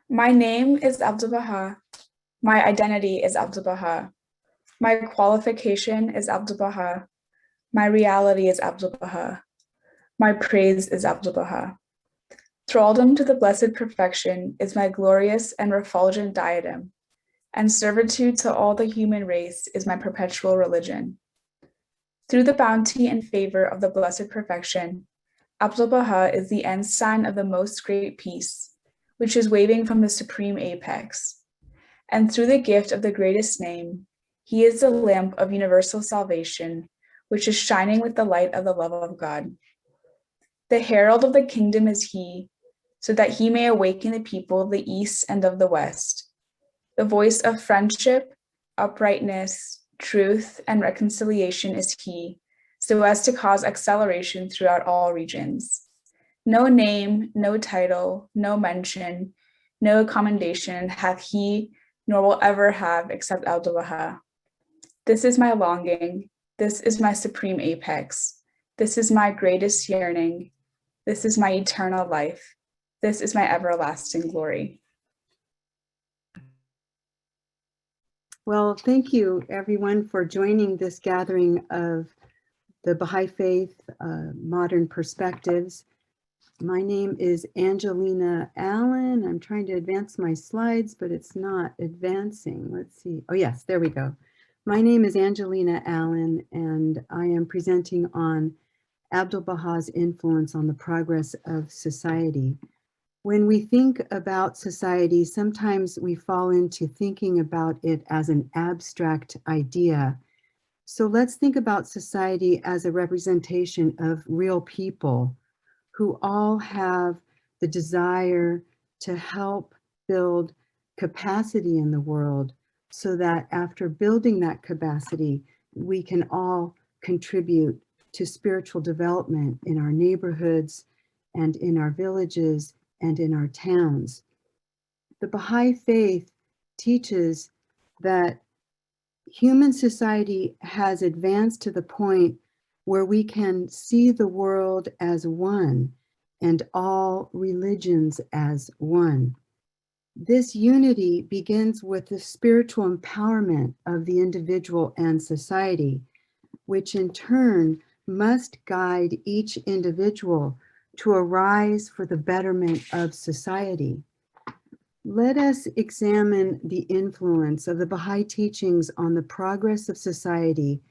My name is Abdu'l-Bahá. My identity is Abdu'l-Bahá. My qualification is Abdu'l-Bahá. My reality is Abdu'l-Bahá. My praise is Abdu'l-Bahá. Thraldom to the Blessed Perfection is my glorious and refulgent diadem, and servitude to all the human race is my perpetual religion. Through the bounty and favor of the Blessed Perfection, Abdu'l-Bahá is the ensign of the Most Great Peace, which is waving from the supreme apex. And through the gift of the greatest name, he is the lamp of universal salvation, which is shining with the light of the love of God. The herald of the kingdom is he, so that he may awaken the people of the east and of the west. The voice of friendship, uprightness, truth, and reconciliation is he, so as to cause acceleration throughout all regions. No name, no title, no mention, no commendation hath he, nor will ever have, except Abdu'l-Bahá. This is my longing. This is my supreme apex. This is my greatest yearning. This is my eternal life. This is my everlasting glory. Well, thank you everyone for joining this gathering of the Baha'i Faith Modern Perspectives. My name is Angelina Allen. I'm trying to advance my slides, but it's not advancing. Let's see. Oh yes, there we go. My name is Angelina Allen, and I am presenting on Abdu'l-Bahā's influence on the progress of society. When we think about society, sometimes we fall into thinking about it as an abstract idea. So let's think about society as a representation of real people who all have the desire to help build capacity in the world, so that after building that capacity, we can all contribute to spiritual development in our neighborhoods and in our villages and in our towns. The Baha'i Faith teaches that human society has advanced to the point where we can see the world as one and all religions as one. This unity begins with the spiritual empowerment of the individual and society, which in turn must guide each individual to arise for the betterment of society. Let us examine the influence of the Baha'i teachings on the progress of society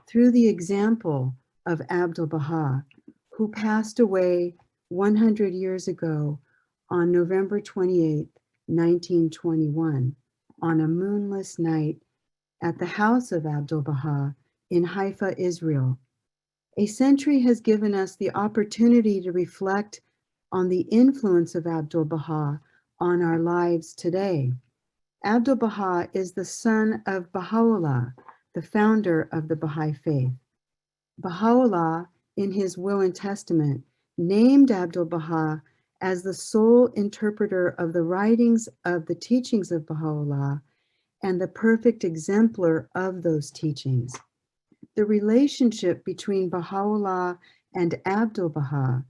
through the example of Abdu'l-Bahá, who passed away 100 years ago on November 28, 1921, on a moonless night at the house of Abdu'l-Bahá in Haifa, Israel. A century has given us the opportunity to reflect on the influence of Abdu'l-Bahá on our lives today. Abdu'l-Bahá is the son of Baha'u'llah, the founder of the Baha'i Faith. Baha'u'llah, in his will and testament, named Abdu'l-Bahá as the sole interpreter of the writings of the teachings of Baha'u'llah and the perfect exemplar of those teachings. The relationship between Baha'u'llah and Abdu'l-Bahá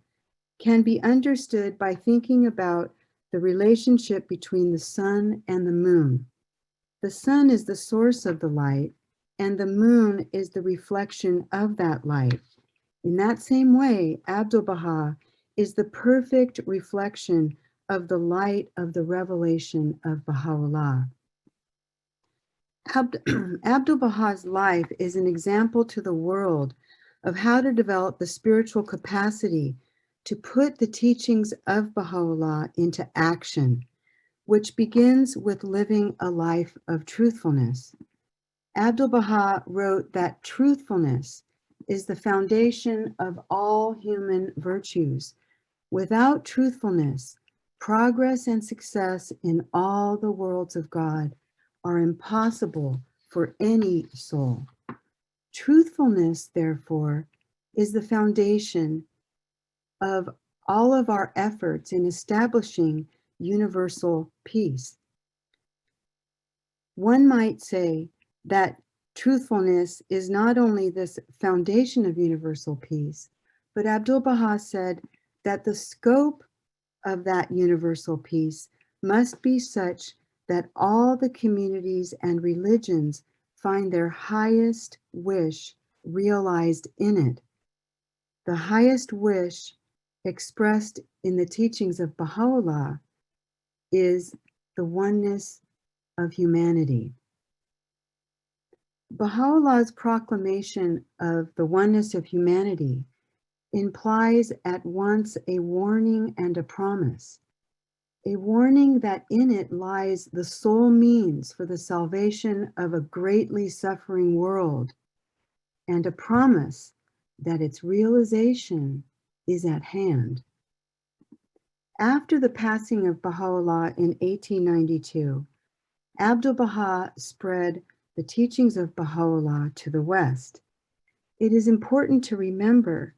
can be understood by thinking about the relationship between the sun and the moon. The sun is the source of the light, and the moon is the reflection of that light. In that same way, Abdu'l-Bahá is the perfect reflection of the light of the revelation of Baha'u'llah. Abdu'l-Bahā's life is an example to the world of how to develop the spiritual capacity to put the teachings of Baha'u'llah into action, which begins with living a life of truthfulness. Abdu'l-Bahá wrote that truthfulness is the foundation of all human virtues. Without truthfulness, progress and success in all the worlds of God are impossible for any soul. Truthfulness, therefore, is the foundation of all of our efforts in establishing universal peace. One might say that truthfulness is not only this foundation of universal peace, but Abdu'l-Bahá said that the scope of that universal peace must be such that all the communities and religions find their highest wish realized in it. The highest wish expressed in the teachings of Baha'u'llah is the oneness of humanity. Baha'u'llah's proclamation of the oneness of humanity implies at once a warning and a promise. A warning that in it lies the sole means for the salvation of a greatly suffering world, and a promise that its realization is at hand. After the passing of Baha'u'llah in 1892, Abdu'l-Bahá spread the teachings of Baha'u'llah to the West. It is important to remember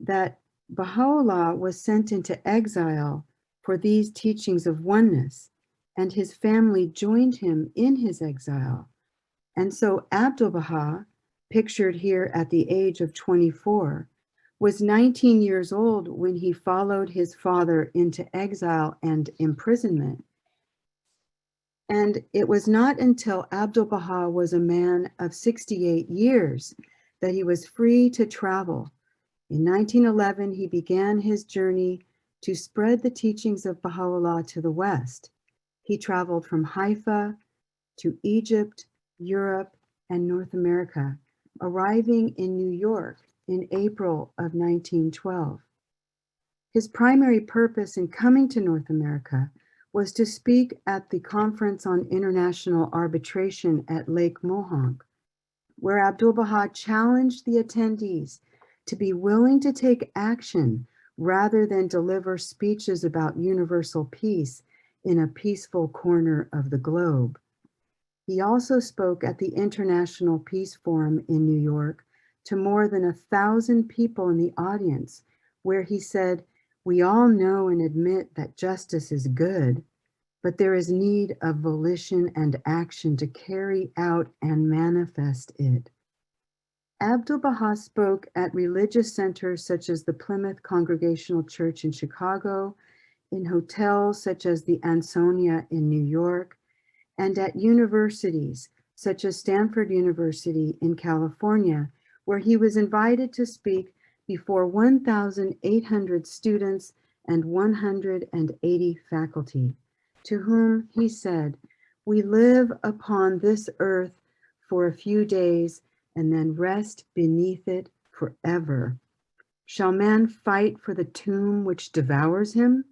that Baha'u'llah was sent into exile for these teachings of oneness, and his family joined him in his exile. And so Abdu'l-Bahá, pictured here at the age of 24, was 19 years old when he followed his father into exile and imprisonment. And it was not until Abdu'l-Bahá was a man of 68 years that he was free to travel. In 1911, he began his journey to spread the teachings of Baha'u'llah to the West. He traveled from Haifa to Egypt, Europe, and North America, arriving in New York in April of 1912. His primary purpose in coming to North America was to speak at the Conference on International Arbitration at Lake Mohonk, where Abdu'l-Bahá challenged the attendees to be willing to take action rather than deliver speeches about universal peace in a peaceful corner of the globe. He also spoke at the International Peace Forum in New York to more than 1,000 people in the audience, where he said, "We all know and admit that justice is good, but there is need of volition and action to carry out and manifest it." Abdu'l-Bahá spoke at religious centers such as the Plymouth Congregational Church in Chicago, in hotels such as the Ansonia in New York, and at universities such as Stanford University in California, where he was invited to speak before 1,800 students and 180 faculty, to whom he said, "We live upon this earth for a few days and then rest beneath it forever. Shall man fight for the tomb which devours him?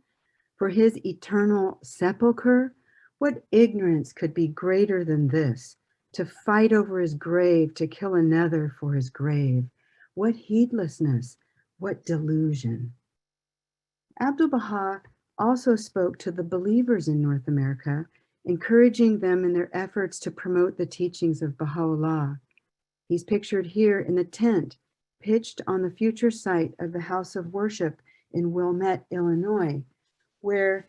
For his eternal sepulcher? What ignorance could be greater than this? To fight over his grave, to kill another for his grave. What heedlessness, what delusion." Abdu'l-Bahá also spoke to the believers in North America, encouraging them in their efforts to promote the teachings of Baha'u'llah. He's pictured here in the tent pitched on the future site of the House of Worship in Wilmette, Illinois, where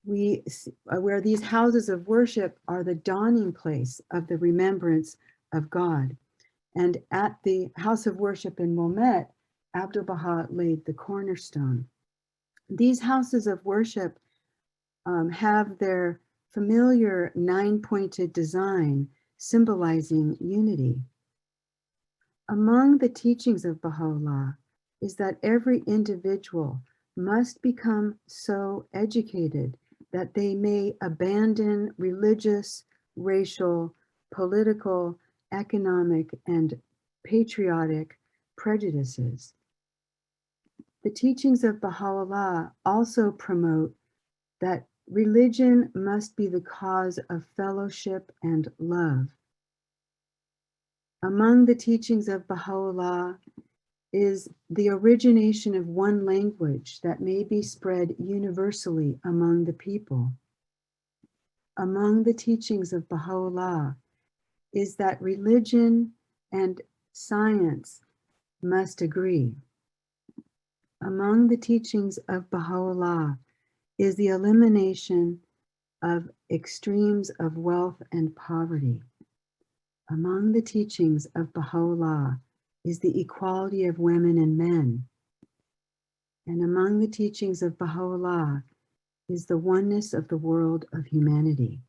these houses of worship are the dawning place of the remembrance of God. And at the House of Worship in Wilmette, Abdu'l-Bahá laid the cornerstone. These houses of worship have their familiar 9-pointed design symbolizing unity. Among the teachings of Baha'u'llah is that every individual must become so educated that they may abandon religious, racial, political, economic, and patriotic prejudices. The teachings of Baha'u'llah also promote that religion must be the cause of fellowship and love. Among the teachings of Baha'u'llah is the origination of one language that may be spread universally among the people. Among the teachings of Baha'u'llah is that religion and science must agree. Among the teachings of Baha'u'llah is the elimination of extremes of wealth and poverty. Among the teachings of Baha'u'llah is the equality of women and men. And among the teachings of Baha'u'llah is the oneness of the world of humanity.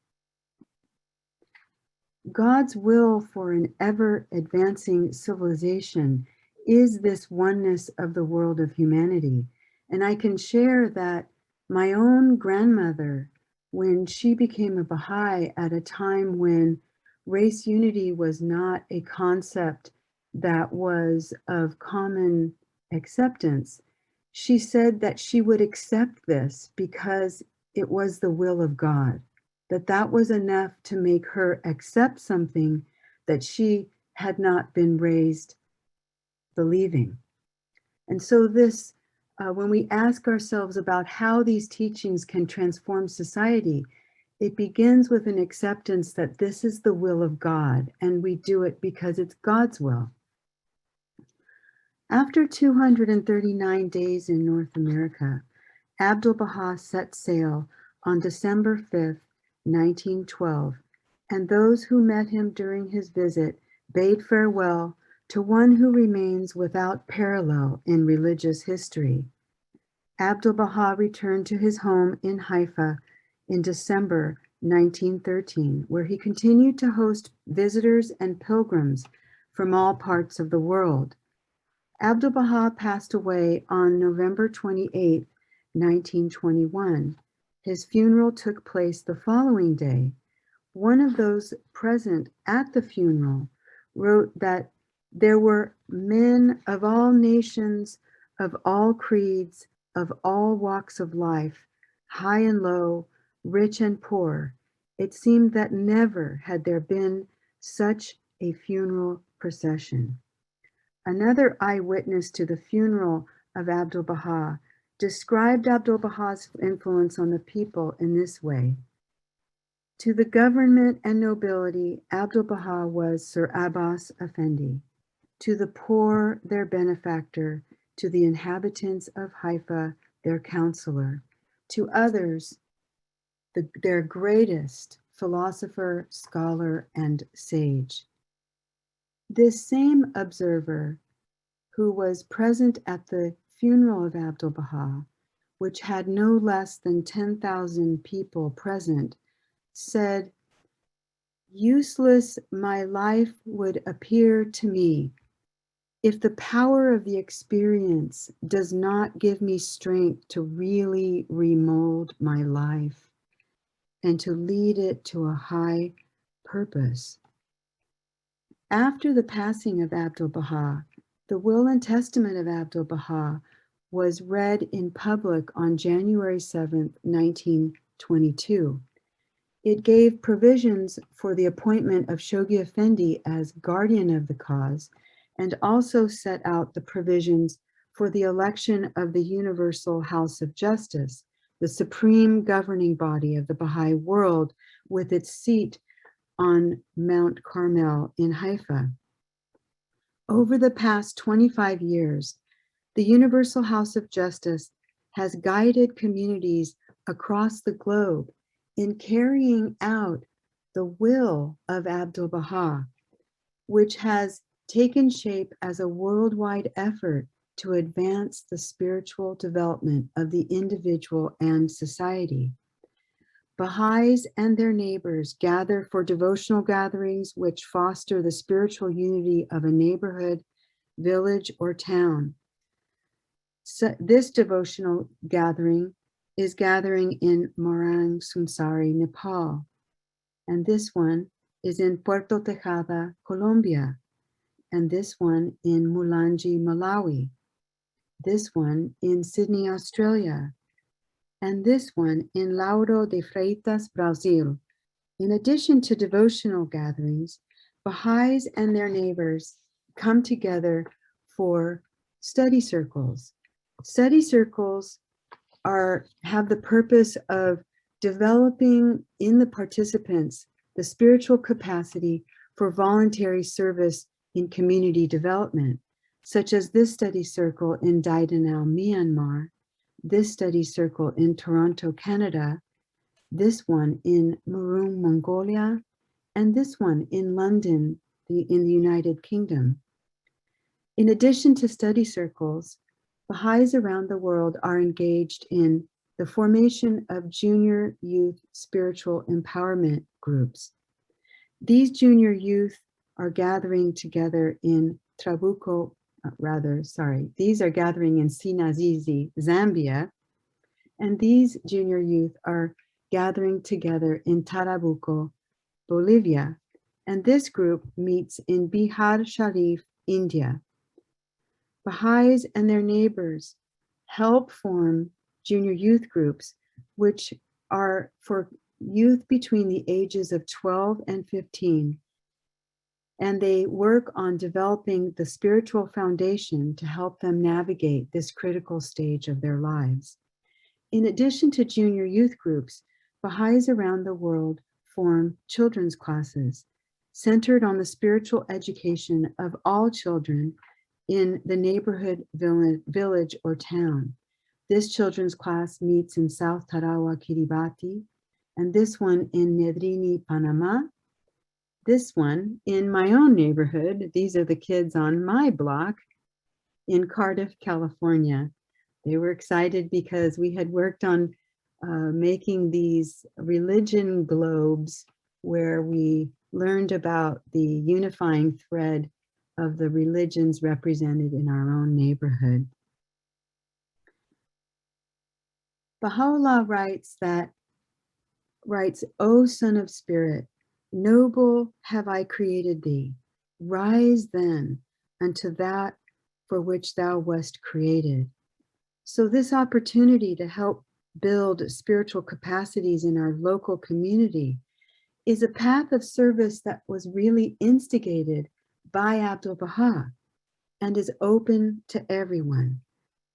God's will for an ever-advancing civilization is this oneness of the world of humanity. And I can share that my own grandmother, when she became a Baha'i at a time when race unity was not a concept that was of common acceptance, she said that she would accept this because it was the will of God, that was enough to make her accept something that she had not been raised believing. And so this, when we ask ourselves about how these teachings can transform society, it begins with an acceptance that this is the will of God, and we do it because it's God's will. After 239 days in North America, Abdu'l-Bahá set sail on December 5th, 1912, and those who met him during his visit bade farewell to one who remains without parallel in religious history. Abdu'l-Bahá returned to his home in Haifa in December 1913, where he continued to host visitors and pilgrims from all parts of the world. Abdu'l-Bahá passed away on November 28, 1921. His funeral took place the following day. One of those present at the funeral wrote that there were men of all nations, of all creeds, of all walks of life, high and low, rich and poor. It seemed that never had there been such a funeral procession. Another eyewitness to the funeral of Abdu'l-Bahá described Abdu'l-Bahā's influence on the people in this way. To the government and nobility, Abdu'l-Bahá was Sir Abbas Effendi. To the poor, their benefactor. To the inhabitants of Haifa, their counselor. To others, their greatest philosopher, scholar, and sage. This same observer, who was present at the funeral of Abdu'l-Bahá, which had no less than 10,000 people present, said, "Useless my life would appear to me if the power of the experience does not give me strength to really remold my life and to lead it to a high purpose." After the passing of Abdu'l-Bahá, the will and testament of Abdu'l-Bahá was read in public on January 7, 1922. It gave provisions for the appointment of Shoghi Effendi as guardian of the cause, and also set out the provisions for the election of the Universal House of Justice, the supreme governing body of the Baha'i world, with its seat on Mount Carmel in Haifa. Over the past 25 years, the Universal House of Justice has guided communities across the globe in carrying out the will of Abdu'l-Bahá, which has taken shape as a worldwide effort to advance the spiritual development of the individual and society. Baha'is and their neighbors gather for devotional gatherings which foster the spiritual unity of a neighborhood, village, or town. So this devotional gathering is gathering in Morang Sumsari, Nepal, and this one is in Puerto Tejada, Colombia, and this one in Mulanje, Malawi, this one in Sydney, Australia, and this one in Lauro de Freitas, Brazil. In addition to devotional gatherings, Baha'is and their neighbors come together for study circles. Study circles have the purpose of developing in the participants the spiritual capacity for voluntary service in community development, such as this study circle in Dandenong, Myanmar, this study circle in Toronto, Canada, this one in Murum, Mongolia, and this one in London, in the United Kingdom. In addition to study circles, Baha'is around the world are engaged in the formation of junior youth spiritual empowerment groups. These junior youth are gathering together in these are gathering in Sinazizi, Zambia, and these junior youth are gathering together in Tarabuco, Bolivia, and this group meets in Bihar Sharif, India. Baha'is and their neighbors help form junior youth groups, which are for youth between the ages of 12 and 15. And they work on developing the spiritual foundation to help them navigate this critical stage of their lives. In addition to junior youth groups, Baha'is around the world form children's classes centered on the spiritual education of all children in the neighborhood, village, or town. This children's class meets in South Tarawa, Kiribati, and this one in Medellín, Panama. This one in my own neighborhood. These are the kids on my block in Cardiff, California. They were excited because we had worked on making these religion globes where we learned about the unifying thread of the religions represented in our own neighborhood. Baha'u'llah writes, O Son of Spirit, noble have I created thee. Rise then unto that for which thou wast created. So this opportunity to help build spiritual capacities in our local community is a path of service that was really instigated by Abdu'l-Bahá and is open to everyone.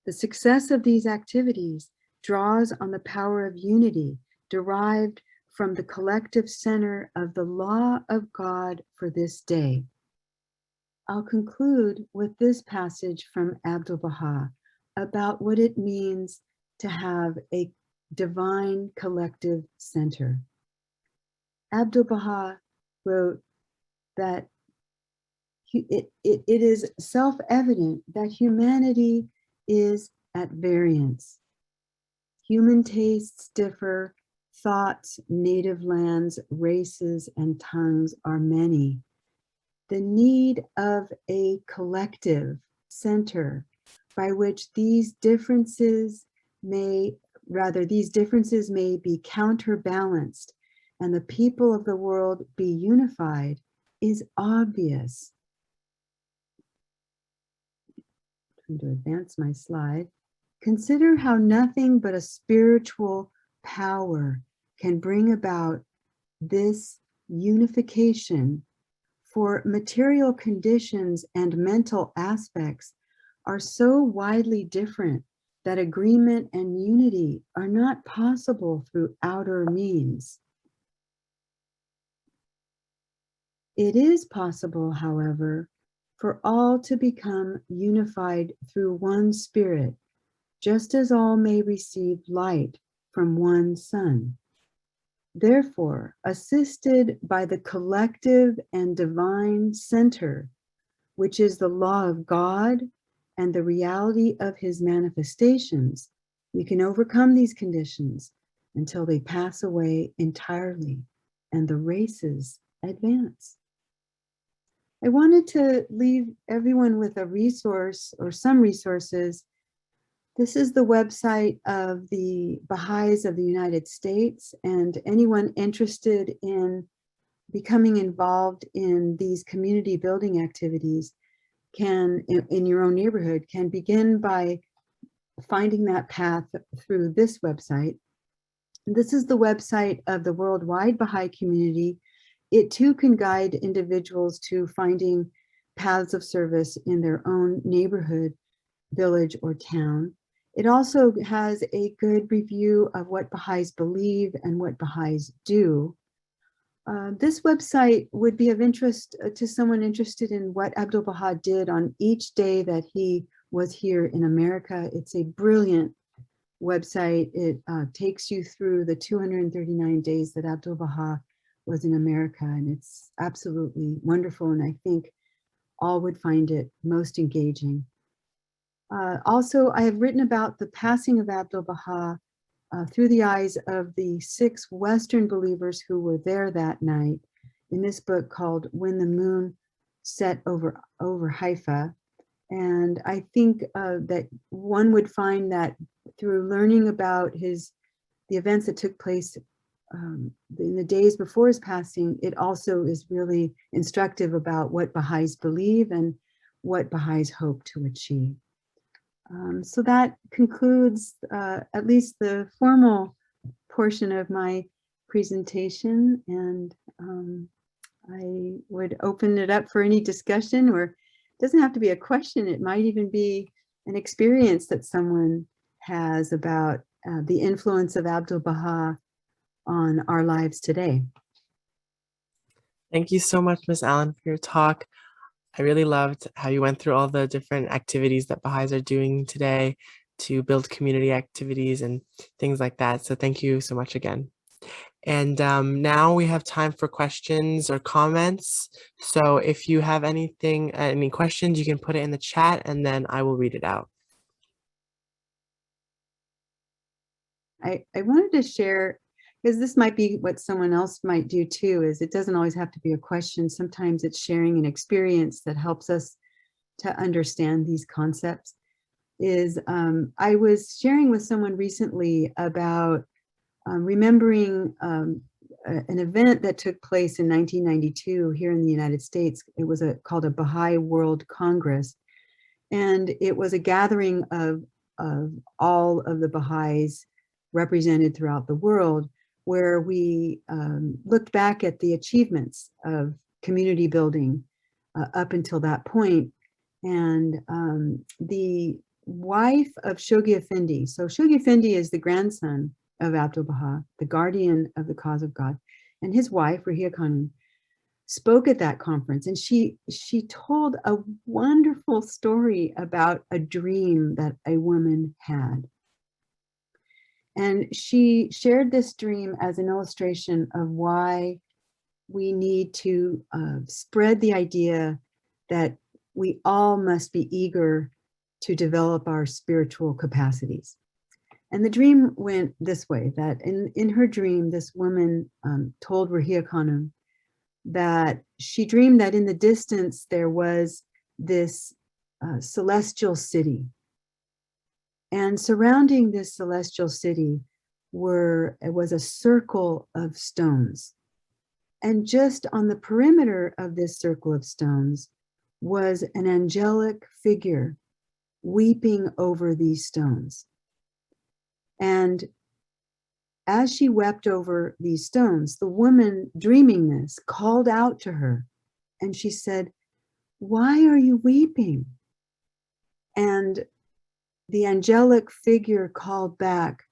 The success of these activities draws on the power of unity derived from the collective center of the law of God for this day. I'll conclude with this passage from Abdu'l-Bahá about what it means to have a divine collective center. Abdu'l-Bahá wrote that it is self-evident that humanity is at variance. Human tastes differ, thoughts, native lands, races, and tongues are many. The need of a collective center by which these differences may be counterbalanced and the people of the world be unified is obvious. I'm trying to advance my slide. Consider how nothing but a spiritual power can bring about this unification, for material conditions and mental aspects are so widely different that agreement and unity are not possible through outer means. It is possible, however, for all to become unified through one spirit, just as all may receive light from one sun. Therefore, assisted by the collective and divine center, which is the law of God and the reality of his manifestations, we can overcome these conditions until they pass away entirely and the races advance. I wanted to leave everyone with a resource or some resources. This is the website of the Baha'is of the United States, and anyone interested in becoming involved in these community building activities can, in your own neighborhood, can begin by finding that path through this website. This is the website of the worldwide Baha'i community. It too can guide individuals to finding paths of service in their own neighborhood, village, or town. It also has a good review of what Baha'is believe and what Baha'is do. This website would be of interest to someone interested in what Abdu'l-Bahá did on each day that he was here in America. It's a brilliant website. It takes you through the 239 days that Abdu'l-Bahá was in America, and it's absolutely wonderful, and I think all would find it most engaging. Also, I have written about the passing of Abdu'l-Bahá through the eyes of the 6 Western believers who were there that night in this book called When the Moon Set Over Haifa. And I think that one would find that through learning about the events that took place in the days before his passing, it also is really instructive about what Baha'is believe and what Baha'is hope to achieve. So that concludes at least the formal portion of my presentation, and I would open it up for any discussion, or it doesn't have to be a question, it might even be an experience that someone has about the influence of Abdu'l-Bahá on our lives today. Thank you so much, Ms. Allen, for your talk. I really loved how you went through all the different activities that Baha'is are doing today to build community activities and things like that. So thank you so much again. And now we have time for questions or comments. So if you have any questions, you can put it in the chat and then I will read it out. I wanted to share, because this might be what someone else might do too, is it doesn't always have to be a question. Sometimes it's sharing an experience that helps us to understand these concepts. I was sharing with someone recently about remembering an event that took place in 1992 here in the United States. It was called a Baha'i World Congress. And it was a gathering of all of the Baha'is represented throughout the world, where we looked back at the achievements of community building up until that point. And the wife of Shoghi Effendi, so Shoghi Effendi is the grandson of Abdu'l-Bahá, the guardian of the cause of God, and his wife, Rahia Khanum, spoke at that conference, and she told a wonderful story about a dream that a woman had. And she shared this dream as an illustration of why we need to spread the idea that we all must be eager to develop our spiritual capacities. And the dream went this way, that in her dream, this woman told Rahia Khanum that she dreamed that in the distance there was this celestial city. And surrounding this celestial city was a circle of stones. And just on the perimeter of this circle of stones was an angelic figure weeping over these stones. And as she wept over these stones, the woman dreaming this called out to her, and she said, "Why are you weeping?" And the angelic figure called back,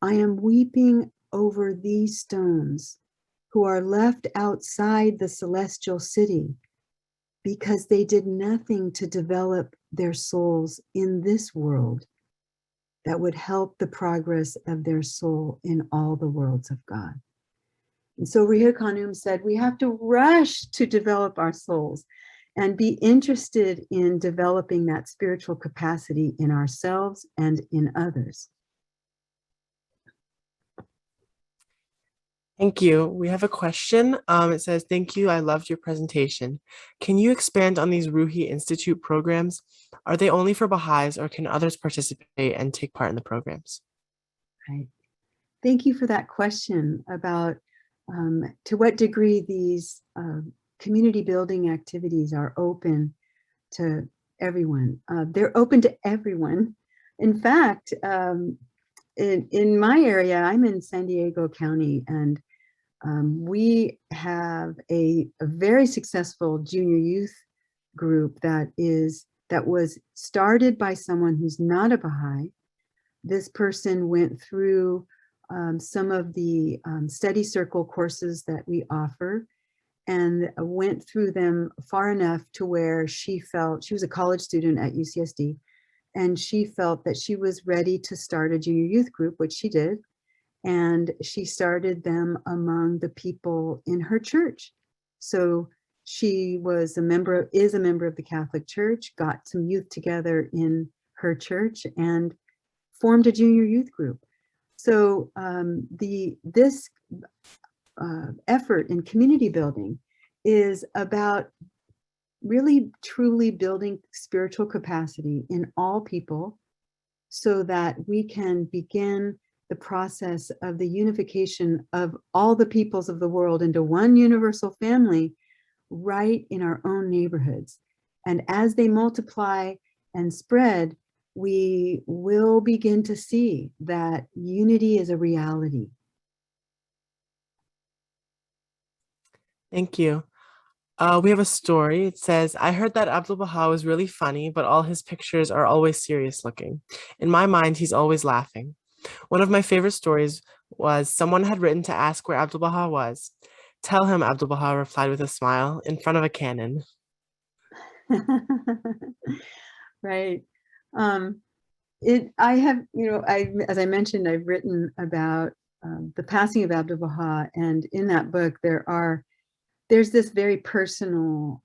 "I am weeping over these stones who are left outside the celestial city because they did nothing to develop their souls in this world that would help the progress of their soul in all the worlds of God." And so Rahia Khanum said, we have to rush to develop our souls and be interested in developing that spiritual capacity in ourselves and in others. Thank you. We have a question. It says, "Thank you. I loved your presentation. Can you expand on these Ruhi Institute programs? Are they only for Baha'is, or can others participate and take part in the programs?" Right. Thank you for that question about to what degree these community building activities are open to everyone. They're open to everyone. In fact, in my area, I'm in San Diego County, and we have a very successful junior youth group that was started by someone who's not a Baha'i. This person went through some of the study circle courses that we offer, and went through them far enough to where she felt, she was a college student at UCSD, and she felt that she was ready to start a junior youth group, which she did. And she started them among the people in her church. So she is a member of the Catholic Church, got some youth together in her church and formed a junior youth group. So this effort in community building is about really truly building spiritual capacity in all people so that we can begin the process of the unification of all the peoples of the world into one universal family right in our own neighborhoods. And as they multiply and spread, we will begin to see that unity is a reality. Thank you. We have a story. It says, I heard that Abdu'l-Bahá was really funny, but all his pictures are always serious looking. In my mind, he's always laughing. One of my favorite stories was someone had written to ask where Abdu'l-Bahá was. Tell him, Abdu'l-Bahá replied with a smile in front of a cannon. Right. I have, as I mentioned, I've written about the passing of Abdu'l-Bahá, and in that book there's this very personal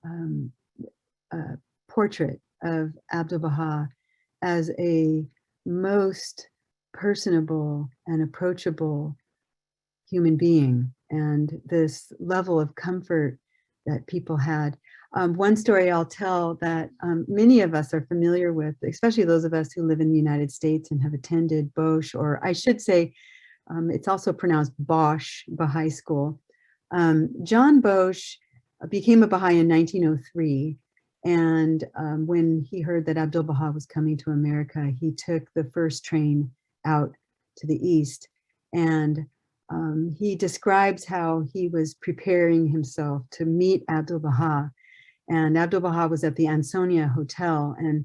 portrait of Abdu'l-Bahá as a most personable and approachable human being, and this level of comfort that people had. One story I'll tell that many of us are familiar with, especially those of us who live in the United States and have attended Bosch, or I should say, it's also pronounced Bosch, Baha'i School. John Bosch became a Baha'i in 1903. And when he heard that Abdu'l-Bahá was coming to America, he took the first train out to the east. And he describes how he was preparing himself to meet Abdu'l-Bahá. And Abdu'l-Bahá was at the Ansonia Hotel. And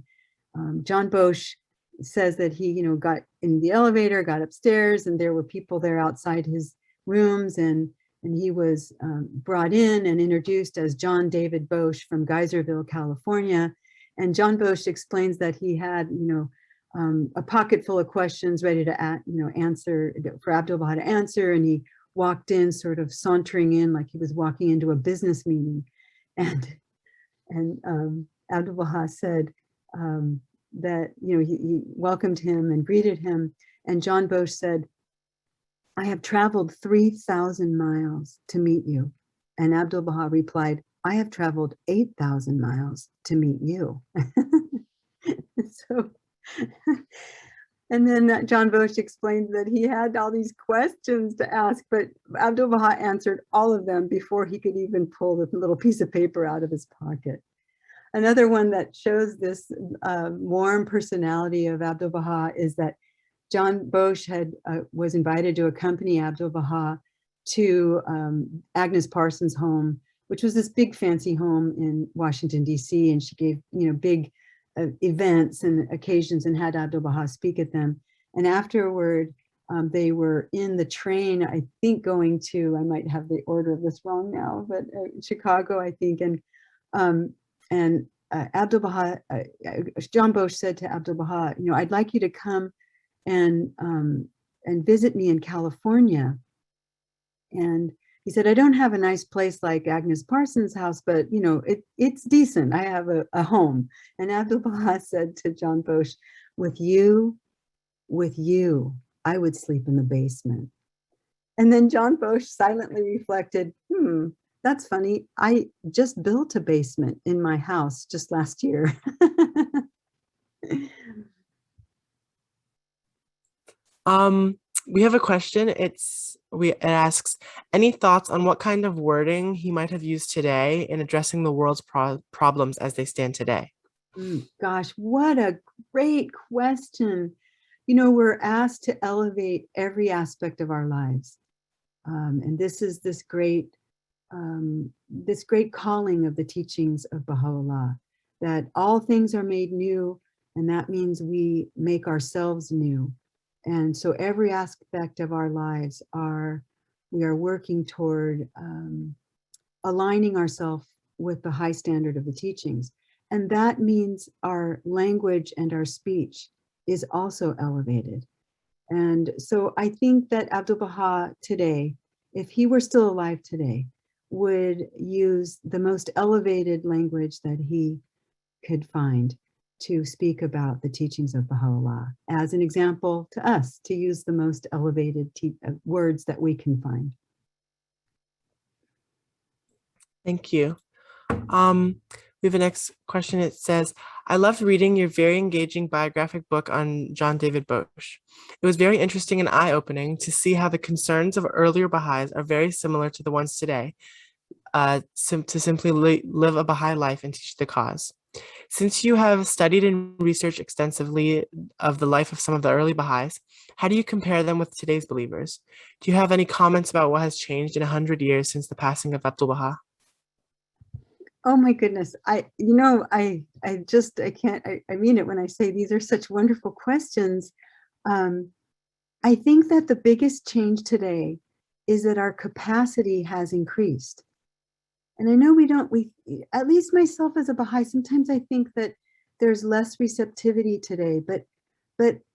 John Bosch says that he, got in the elevator, got upstairs, and there were people there outside his rooms. And he was brought in and introduced as John David Bosch from Geyserville, California. And John Bosch explains that he had, a pocket full of questions ready to, answer for Abdu'l-Bahá to answer. And he walked in sort of sauntering in like he was walking into a business meeting. And Abdu'l-Bahá said that, he welcomed him and greeted him. And John Bosch said, I have traveled 3,000 miles to meet you. And Abdu'l-Bahá replied, I have traveled 8,000 miles to meet you. So, and then John Bosch explained that he had all these questions to ask, but Abdu'l-Bahá answered all of them before he could even pull the little piece of paper out of his pocket. Another one that shows this warm personality of Abdu'l-Bahá is that John Bosch was invited to accompany Abdu'l-Bahá to Agnes Parsons' home, which was this big fancy home in Washington, D.C. And she gave, big events and occasions and had Abdu'l-Bahá speak at them. And afterward, they were in the train, I think going to, I might have the order of this wrong now, but Chicago, I think. And Abdu'l-Bahá, John Bosch said to Abdu'l-Bahá, I'd like you to come and visit me in California. And he said, I don't have a nice place like Agnes Parsons' house, but it's decent. I have a home. And Abdu'l-Bahá said to John Bosch, with you, I would sleep in the basement. And then John Bosch silently reflected, that's funny. I just built a basement in my house just last year. We have a question. It asks, any thoughts on what kind of wording he might have used today in addressing the world's problems as they stand today? Gosh, what a great question. We're asked to elevate every aspect of our lives. And this is this great calling of the teachings of Baha'u'llah, that all things are made new, and that means we make ourselves new. And so every aspect of our lives we are working toward aligning ourselves with the high standard of the teachings. And that means our language and our speech is also elevated. And so I think that Abdu'l-Bahá today, if he were still alive today, would use the most elevated language that he could find. to speak about the teachings of Baha'u'llah as an example to us, to use the most elevated words that we can find. Thank you. We have a next question. It says, I loved reading your very engaging biographic book on John David Bosch. It was very interesting and eye-opening to see how the concerns of earlier Baha'is are very similar to the ones today, to simply live a Baha'i life and teach the cause. Since you have studied and researched extensively of the life of some of the early Baha'is, how do you compare them with today's believers? Do you have any comments about what has changed in 100 years since the passing of Abdu'l-Bahá? Oh my goodness. I mean it when I say these are such wonderful questions. I think that the biggest change today is that our capacity has increased. And I know at least myself as a Baha'i, sometimes I think that there's less receptivity today, but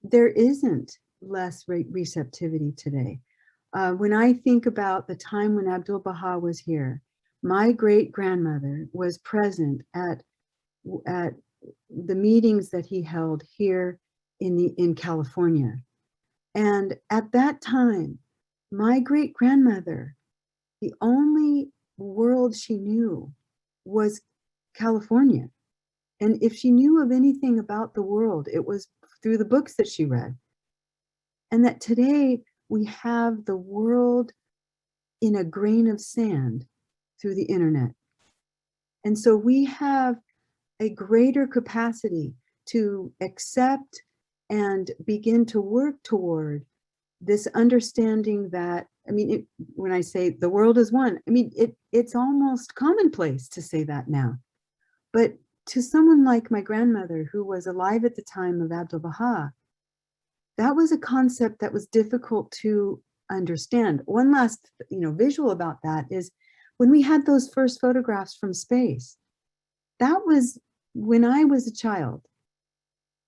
there isn't less receptivity today. When I think about the time when Abdu'l-Bahá was here, my great-grandmother was present at the meetings that he held here in California. And at that time, my great-grandmother, the only world she knew was California. And if she knew of anything about the world, it was through the books that she read. And that today we have the world in a grain of sand through the internet. And so we have a greater capacity to accept and begin to work toward this understanding that, I mean, when I say the world is one, I mean, it's almost commonplace to say that now. But to someone like my grandmother, who was alive at the time of Abdu'l-Bahá, that was a concept that was difficult to understand. One last, visual about that is when we had those first photographs from space, that was when I was a child.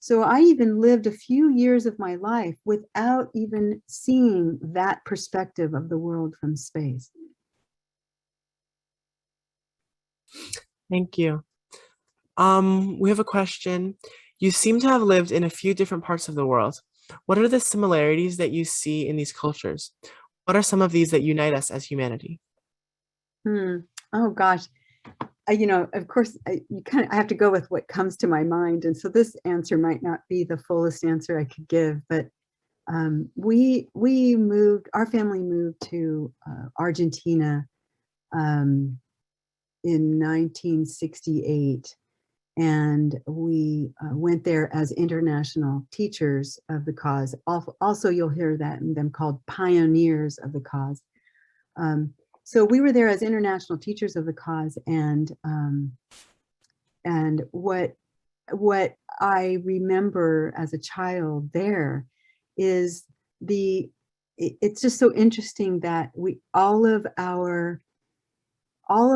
So I even lived a few years of my life without even seeing that perspective of the world from space. Thank you. We have a question. You seem to have lived in a few different parts of the world. What are the similarities that you see in these cultures? What are some of these that unite us as humanity? Oh gosh, of course, I have to go with what comes to my mind. And so this answer might not be the fullest answer I could give, but our family moved to Argentina in 1968. And we went there as international teachers of the cause. Also, you'll hear them called pioneers of the cause. So we were there as international teachers of the cause, and what I remember as a child there is it's just so interesting that all of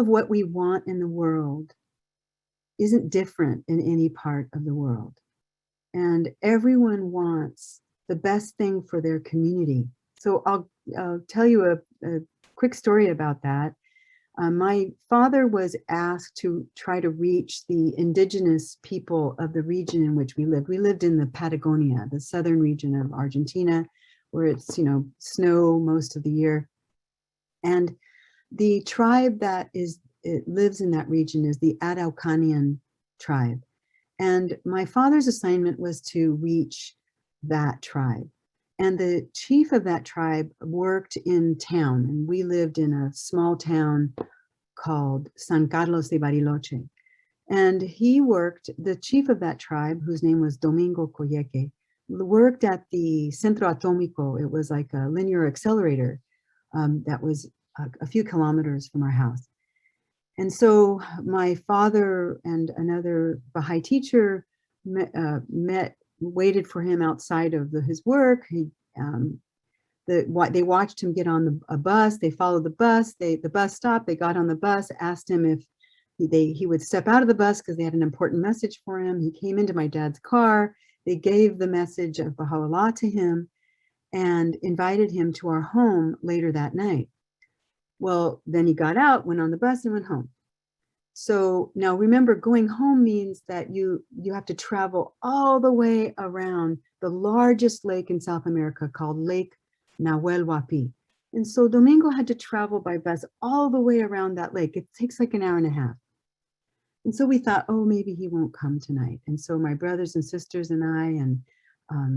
what we want in the world isn't different in any part of the world, and everyone wants the best thing for their community. So I'll tell you a quick story about that. My father was asked to try to reach the indigenous people of the region in which we lived. We lived in the Patagonia, the southern region of Argentina, where it's, snow most of the year. And the tribe that lives in that region is the Araucanian tribe. And my father's assignment was to reach that tribe. And the chief of that tribe worked in town, and we lived in a small town called San Carlos de Bariloche. And the chief of that tribe, whose name was Domingo Coyeque, worked at the Centro Atómico. It was like a linear accelerator that was a few kilometers from our house. And so my father and another Baha'i teacher waited for him outside of his work. They watched him get on a bus. They followed the bus. The bus stopped. They got on the bus, asked him if he would step out of the bus because they had an important message for him. He came into my dad's car. They gave the message of Baha'u'llah to him and invited him to our home later that night. Well, then he got out, went on the bus, and went home. So now remember, going home means that you have to travel all the way around the largest lake in South America called Lake Nahuel Huapi. And so Domingo had to travel by bus all the way around that lake. It takes like an hour and a half. And so we thought, oh, maybe he won't come tonight. And so my brothers and sisters and I and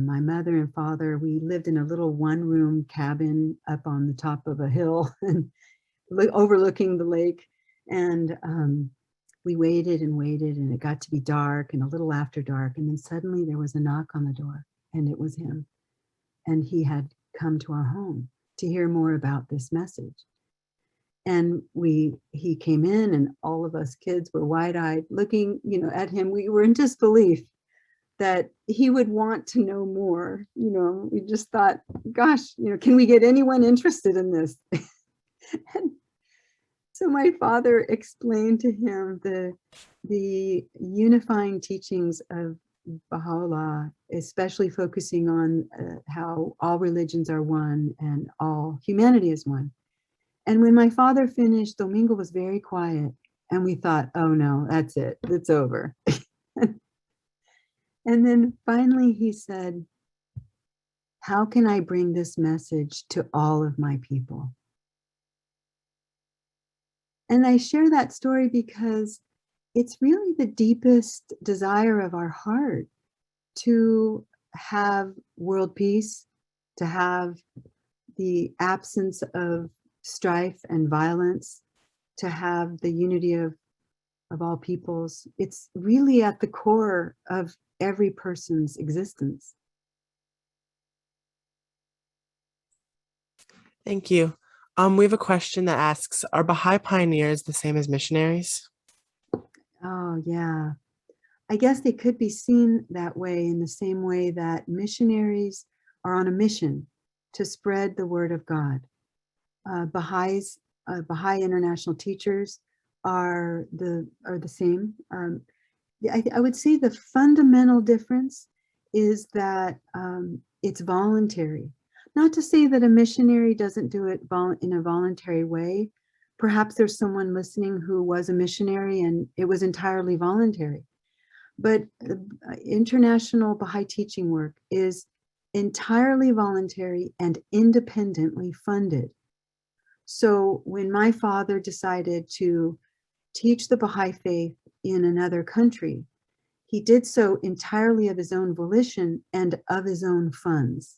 my mother and father, we lived in a little one-room cabin up on the top of a hill and overlooking the lake. And we waited and waited, and it got to be dark and a little after dark. And then suddenly there was a knock on the door, and it was him. And he had come to our home to hear more about this message. And he came in, and all of us kids were wide-eyed looking, at him. We were in disbelief that he would want to know more. We just thought, gosh, can we get anyone interested in this? And so my father explained to him the unifying teachings of Baha'u'llah, especially focusing on how all religions are one and all humanity is one. And when my father finished, Domingo was very quiet, and we thought, oh no, that's it, it's over. And then finally he said, how can I bring this message to all of my people? And I share that story because it's really the deepest desire of our heart to have world peace, to have the absence of strife and violence, to have the unity of all peoples. It's really at the core of every person's existence. Thank you. We have a question that asks, are Baha'i pioneers the same as missionaries? Oh, yeah. I guess they could be seen that way, in the same way that missionaries are on a mission to spread the word of God. Baha'i international teachers are the same. I would say the fundamental difference is that it's voluntary. Not to say that a missionary doesn't do it in a voluntary way. Perhaps there's someone listening who was a missionary and it was entirely voluntary. But international Baha'i teaching work is entirely voluntary and independently funded. So when my father decided to teach the Baha'i Faith in another country, he did so entirely of his own volition and of his own funds.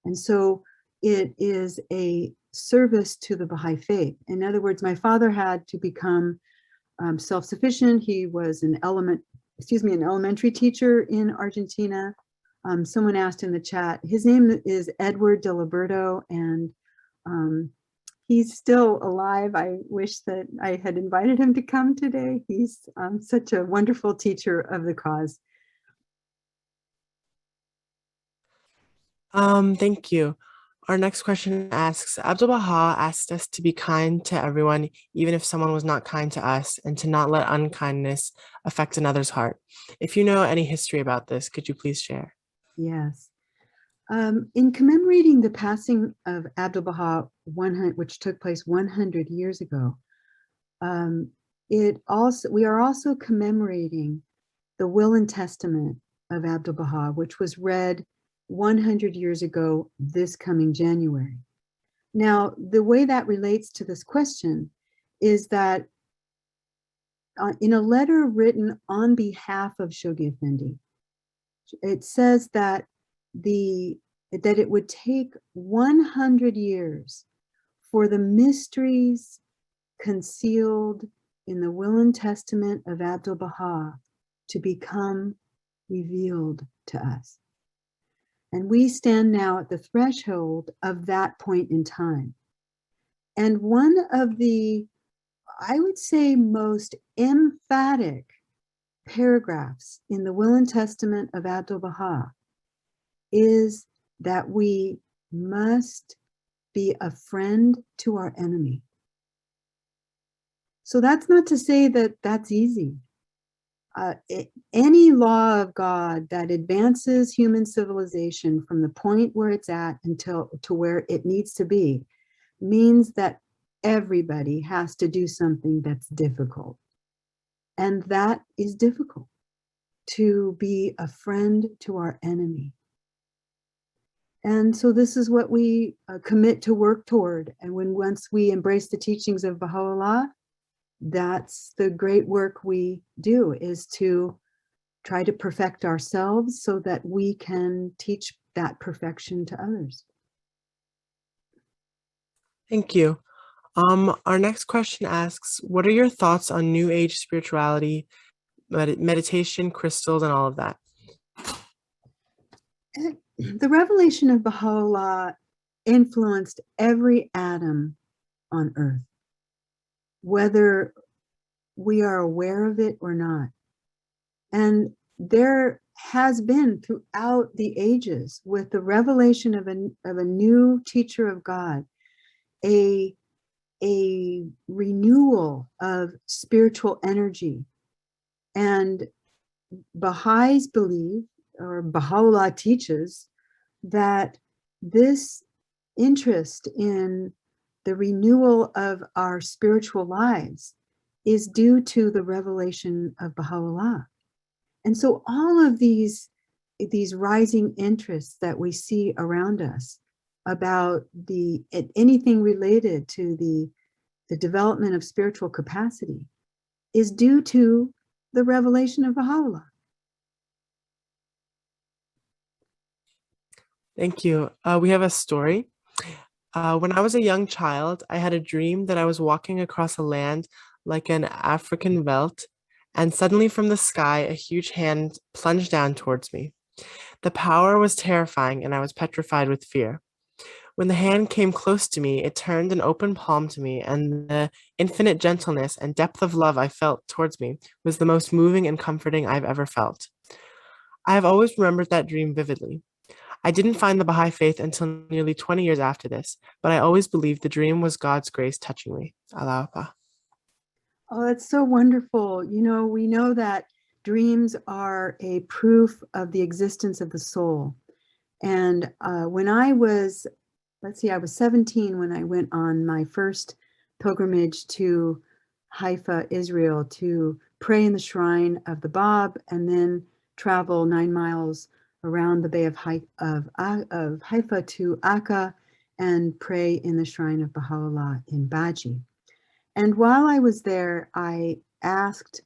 And so it is a service to the Baha'i Faith. In other words, my father had to become self-sufficient. He was an elementary teacher in Argentina. Someone asked in the chat, his name is Edward Diliberto, and he's still alive. I wish that I had invited him to come today. He's such a wonderful teacher of the cause. Thank you. Our next question asks, Abdu'l-Bahá asked us to be kind to everyone, even if someone was not kind to us, and to not let unkindness affect another's heart. If you know any history about this, could you please share? Yes. In commemorating the passing of Abdu'l-Bahá, which took place 100 years ago, we are also commemorating the will and testament of Abdu'l-Bahá, which was read 100 years ago this coming January. Now, the way that relates to this question is that in a letter written on behalf of Shoghi Effendi, it says that it would take 100 years for the mysteries concealed in the will and testament of Abdu'l-Bahá to become revealed to us. And we stand now at the threshold of that point in time. And one of the, I would say, most emphatic paragraphs in the will and testament of Abdu'l-Bahá is that we must be a friend to our enemy. So that's not to say that that's easy. Any law of God that advances human civilization from the point where it's at to where it needs to be, means that everybody has to do something that's difficult. And that is difficult, to be a friend to our enemy. And so this is what we commit to work toward. And once we embrace the teachings of Baha'u'llah, that's the great work we do, is to try to perfect ourselves so that we can teach that perfection to others. Thank you. Our next question asks, what are your thoughts on New Age spirituality, meditation, crystals, and all of that? The revelation of Baha'u'llah influenced every atom on earth, whether we are aware of it or not. And there has been throughout the ages, with the revelation of a new teacher of God, a renewal of spiritual energy. And Baha'is believe, or Baha'u'llah teaches, that this interest in the renewal of our spiritual lives is due to the revelation of Baha'u'llah. And so all of these rising interests that we see around us about anything related to the development of spiritual capacity is due to the revelation of Baha'u'llah. Thank you. We have a story. When I was a young child, I had a dream that I was walking across a land like an African veldt, and suddenly from the sky, a huge hand plunged down towards me. The power was terrifying, and I was petrified with fear. When the hand came close to me, it turned an open palm to me, and the infinite gentleness and depth of love I felt towards me was the most moving and comforting I've ever felt. I have always remembered that dream vividly. I didn't find the Baha'i Faith until nearly 20 years after this, but I always believed the dream was God's grace touching me. Allahu Akbar. Oh, that's so wonderful. You know, we know that dreams are a proof of the existence of the soul. And when I was, I was 17 when I went on my first pilgrimage to Haifa, Israel, to pray in the shrine of the Bab and then travel 9 miles around the Bay of Haifa to Akka and pray in the shrine of Baha'u'llah in Baji. And while I was there, I asked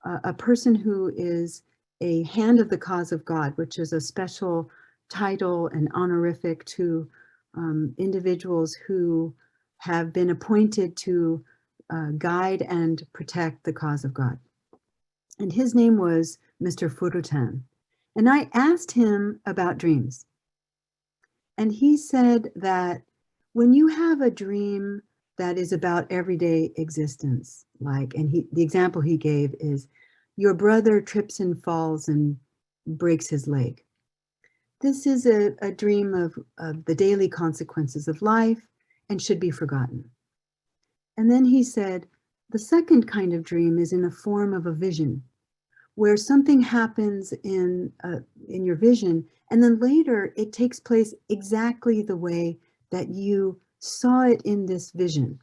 a person who is a hand of the cause of God, which is a special title and honorific to individuals who have been appointed to guide and protect the cause of God. And his name was Mr. Furutan. And I asked him about dreams. And he said that when you have a dream that is about everyday existence, the example he gave is your brother trips and falls and breaks his leg. This is a dream of the daily consequences of life and should be forgotten. And then he said, the second kind of dream is in the form of a vision, where something happens in your vision, and then later it takes place exactly the way that you saw it in this vision.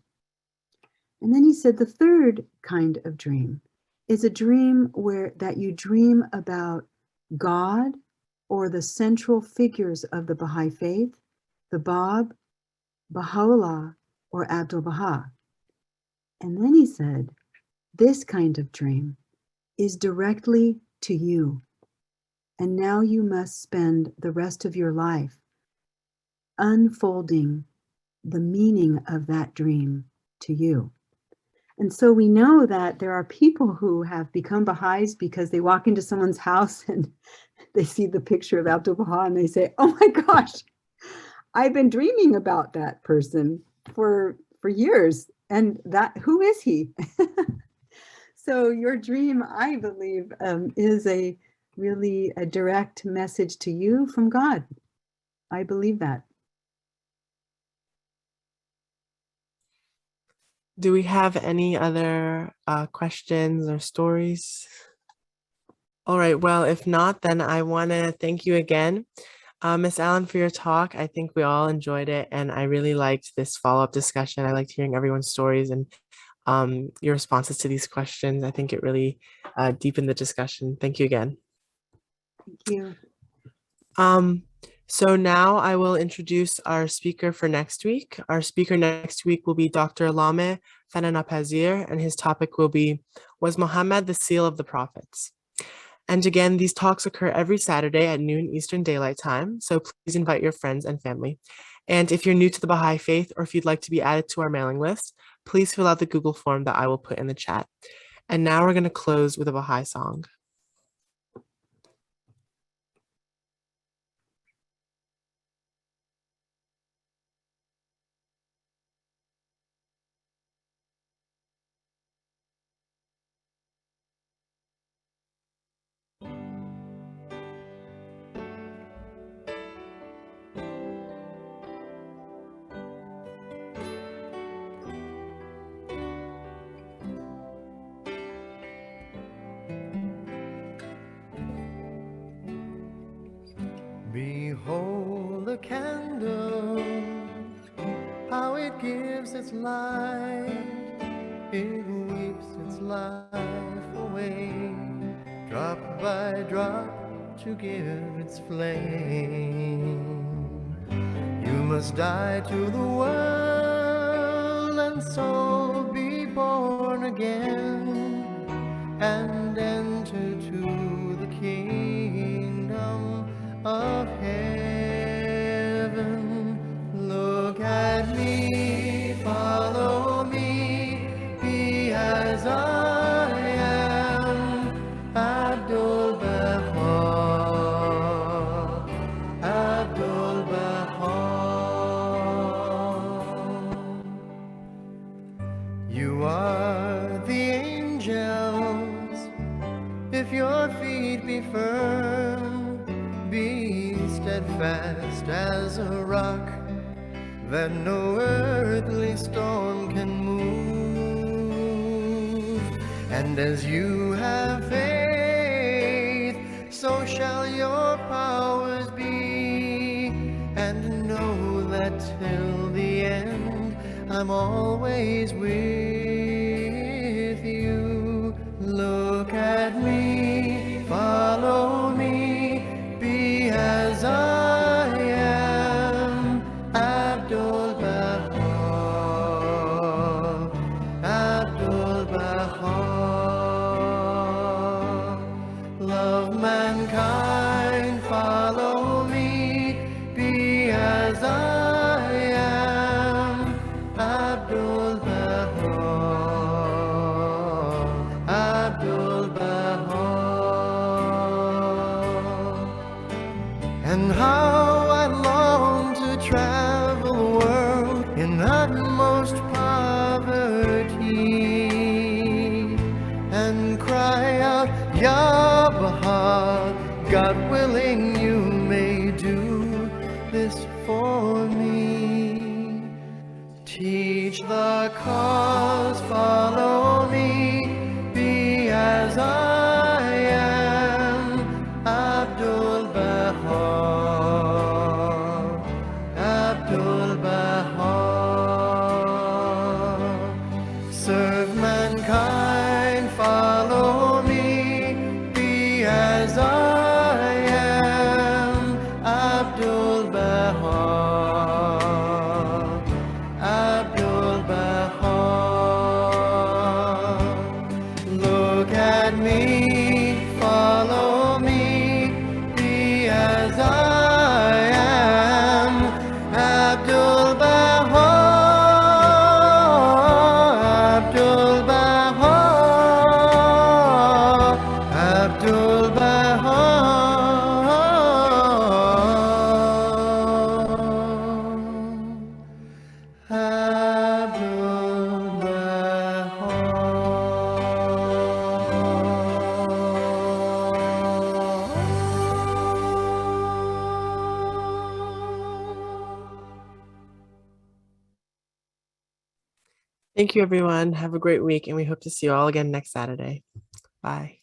And then he said the third kind of dream is a dream that you dream about God or the central figures of the Baha'i Faith, the Bab, Baha'u'llah, or Abdu'l-Bahá. And then he said, this kind of dream is directly to you. And now you must spend the rest of your life unfolding the meaning of that dream to you. And so we know that there are people who have become Baha'is because they walk into someone's house and they see the picture of Abdu'l-Bahá and they say, oh my gosh, I've been dreaming about that person for years. And who is he? So your dream, I believe, is really a direct message to you from God. I believe that. Do we have any other questions or stories? All right, well, if not, then I want to thank you again, Ms. Allen, for your talk. I think we all enjoyed it, and I really liked this follow-up discussion. I liked hearing everyone's stories, and your responses to these questions. I think it really deepened the discussion. Thank you again. Thank you. So now I will introduce our speaker for next week. Our speaker next week will be Dr. Alame Fananapazir, and his topic will be, Was Muhammad the Seal of the Prophets? And again, these talks occur every Saturday at noon Eastern Daylight Time, so please invite your friends and family. And if you're new to the Baha'i Faith, or if you'd like to be added to our mailing list, please fill out the Google form that I will put in the chat. And now we're going to close with a Baha'i song. Behold the candle, how it gives its light, it weeps its life away, drop by drop to give its flame. You must die to the world and so be born again, and enter to the kingdom of heaven. Look at me, follow me, be as I am. Abdu'l-Bahá, Abdu'l-Bahá. You are the angels, if your feet be firm, be steadfast as a rock that no earthly storm can move. And as you have faith, so shall your powers be. And know that till the end, I'm always with you. Look at me, follow me, be as I am. Abdu'l-Bahá, Abdu'l-Bahá. Love mankind, follow me, be as I am. Abdu'l-Bahá, Abdu'l-Bahá. And how I long to travel the world in utmost poverty and cry out, Ya Baha, God willing you may do this for me. Teach the cause, follow me, be as I am. Abdu'l-Bahá, Abdu'l-Bahá. Serve mankind, follow me, be as I am. Abdu'l-Bahá, Abdu'l-Bahá. Look at me, follow me, be as I am. Abdu'l-Bahá, Abdu'l-Bahá, Abdu'l-Bahá. Thank you, everyone. Have a great week, and we hope to see you all again next Saturday. Bye.